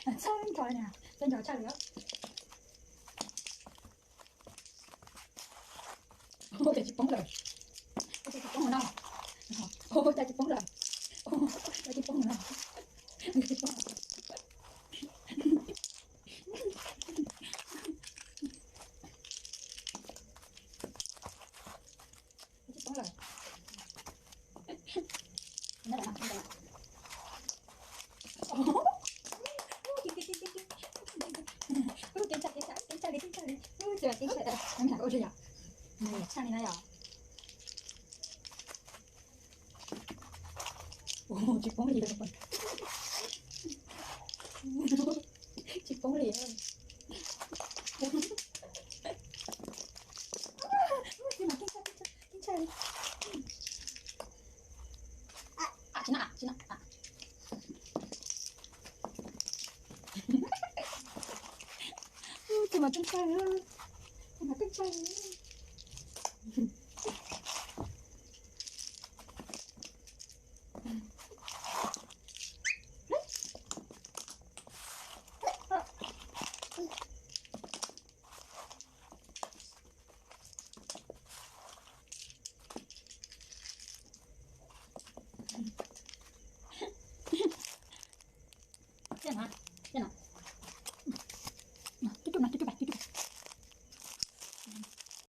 sao anh trời nè, bên giờ sao nữa? Ôi trời, chụp bóng rồi. Ôi trời, chụp bóng rồi đâu? Ôi trời, chụp bóng rồi. Ôi trời, chụp bóng rồi đâu? Chụp bóng rồi. Chụp bóng rồi. Nó đã, nó đã. 괜찮아. 좋아, 괜찮아. 영상 오르려. 찬이 나요. 오, 뒷봉리 이거 봐. 뒷봉리. 괜찮아. 지나. 그만 괜찮아.